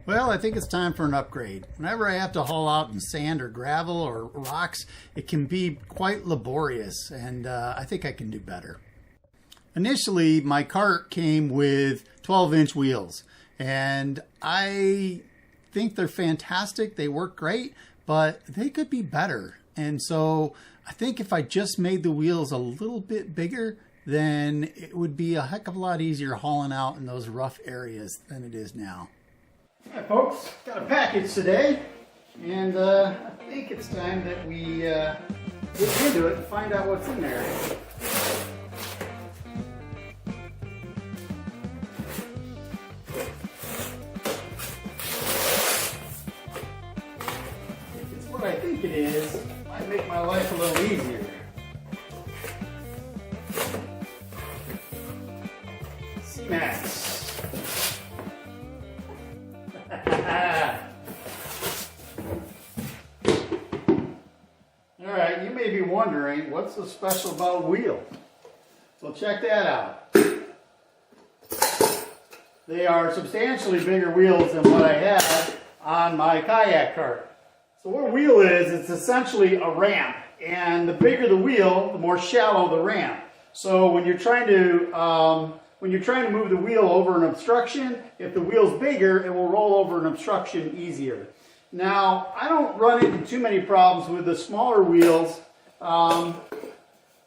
Well, I think it's time for an upgrade. Whenever I have to haul out in sand or gravel or rocks, it can be quite laborious, and I think I can do better. Initially, my cart came with 12-inch wheels, and I think they're fantastic. They work great, but they could be better. And so I think if I just made the wheels a little bit bigger, then it would be a heck of a lot easier hauling out in those rough areas than it is now. Hi folks, got a package today, and I think it's time that we get into it and find out what's in there. If it's what I think it is, it might make my life a little easier. C-Max. Alright, you may be wondering, what's so special about wheels? Well, check that out. They are substantially bigger wheels than what I had on my kayak cart. So what a wheel is, it's essentially a ramp. And the bigger the wheel, the more shallow the ramp. So when you're trying to move the wheel over an obstruction, if the wheel's bigger, it will roll over an obstruction easier. Now, I don't run into too many problems with the smaller wheels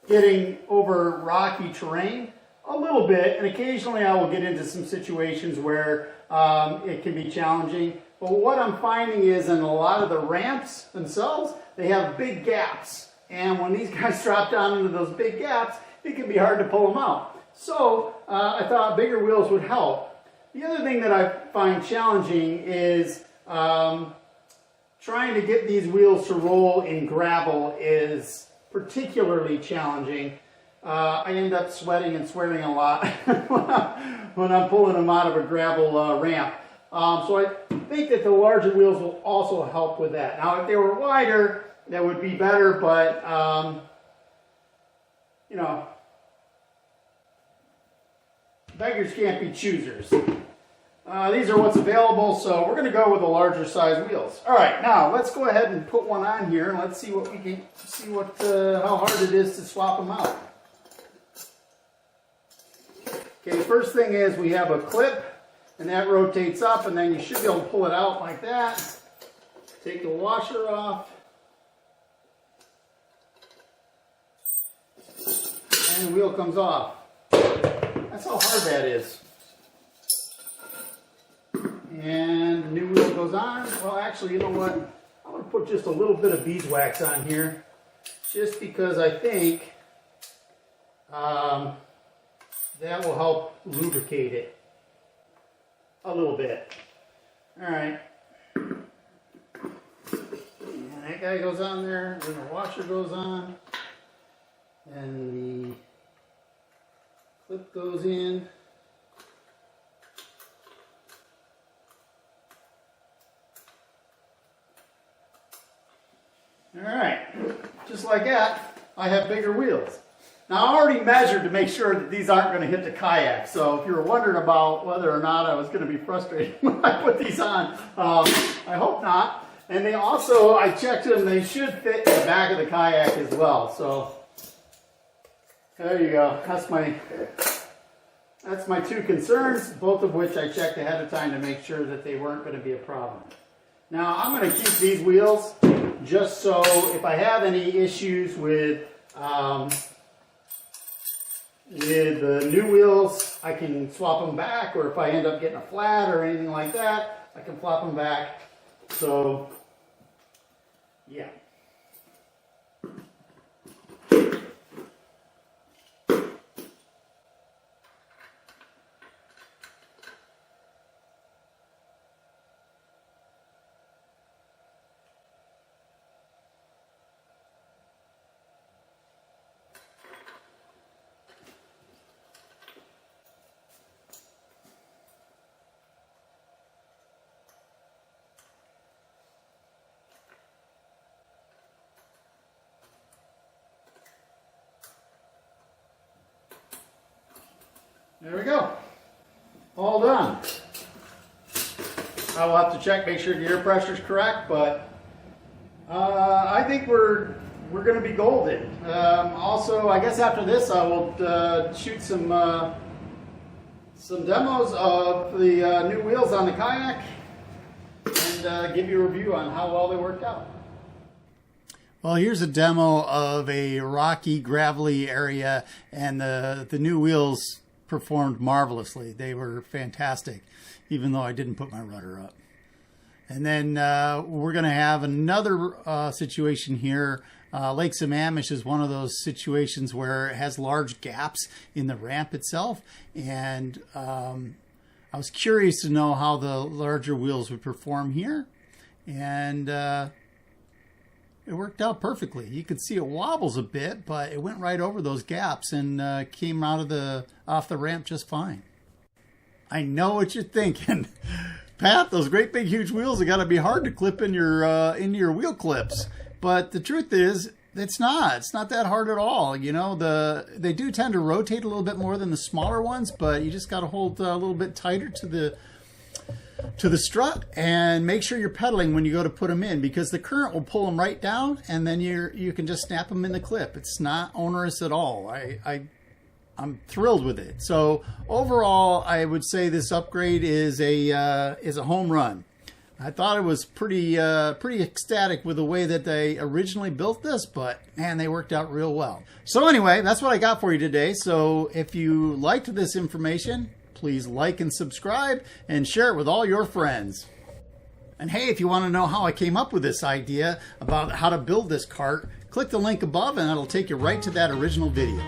getting over rocky terrain. A little bit, and occasionally I will get into some situations where it can be challenging. But what I'm finding is in a lot of the ramps themselves, they have big gaps. And when these guys drop down into those big gaps, it can be hard to pull them out. So I thought bigger wheels would help. The other thing that I find challenging is trying to get these wheels to roll in gravel is particularly challenging. I end up sweating and swearing a lot when I'm pulling them out of a gravel ramp. So I think that the larger wheels will also help with that. Now if they were wider, that would be better, but you know, beggars can't be choosers. These are what's available, so we're going to go with the larger size wheels. All right, now let's go ahead and put one on here, and let's see what we can see how hard it is to swap them out. Okay, first thing is we have a clip, and that rotates up, and then you should be able to pull it out like that. Take the washer off, and the wheel comes off. That's how hard that is. And the new wheel goes on. Well, actually, you know what? I'm going to put just a little bit of beeswax on here, just because I think that will help lubricate it a little bit. All right. And that guy goes on there, then the washer goes on, and the clip goes in. Alright, just like that, I have bigger wheels. Now I already measured to make sure that these aren't going to hit the kayak, so if you were wondering about whether or not I was going to be frustrated when I put these on, I hope not. And they also, I checked them, they should fit in the back of the kayak as well, so there you go. That's my two concerns, both of which I checked ahead of time to make sure that they weren't going to be a problem. Now I'm going to keep these wheels just so if I have any issues with the new wheels, I can swap them back, or if I end up getting a flat or anything like that, I can flop them back. So, yeah. There we go. All done. I will have to check, make sure the air pressure is correct, but I think we're going to be golden. Also, I guess after this, I will shoot some demos of the new wheels on the kayak and give you a review on how well they worked out. Well, here's a demo of a rocky, gravelly area, and the new wheels performed marvelously. They were fantastic, even though I didn't put my rudder up. And then we're going to have another situation here. Lake Sammamish is one of those situations where it has large gaps in the ramp itself, and I was curious to know how the larger wheels would perform here, and it worked out perfectly. You can see it wobbles a bit, but it went right over those gaps and came out of off the ramp just fine. I know what you're thinking. Pat, those great big huge wheels have got to be hard to clip in into your wheel clips. But the truth is, it's not that hard at all. You know, they do tend to rotate a little bit more than the smaller ones, but you just got to hold a little bit tighter to the strut and make sure you're pedaling when you go to put them in, because the current will pull them right down, and then you can just snap them in the clip. It's not onerous at all. I'm thrilled with it. So overall, I would say this upgrade is a home run. I thought it was pretty ecstatic with the way that they originally built this, but man, they worked out real well. So anyway, that's what I got for you today. So if you liked this information, please like and subscribe and share it with all your friends. And hey, if you want to know how I came up with this idea about how to build this cart, click the link above and it'll take you right to that original video.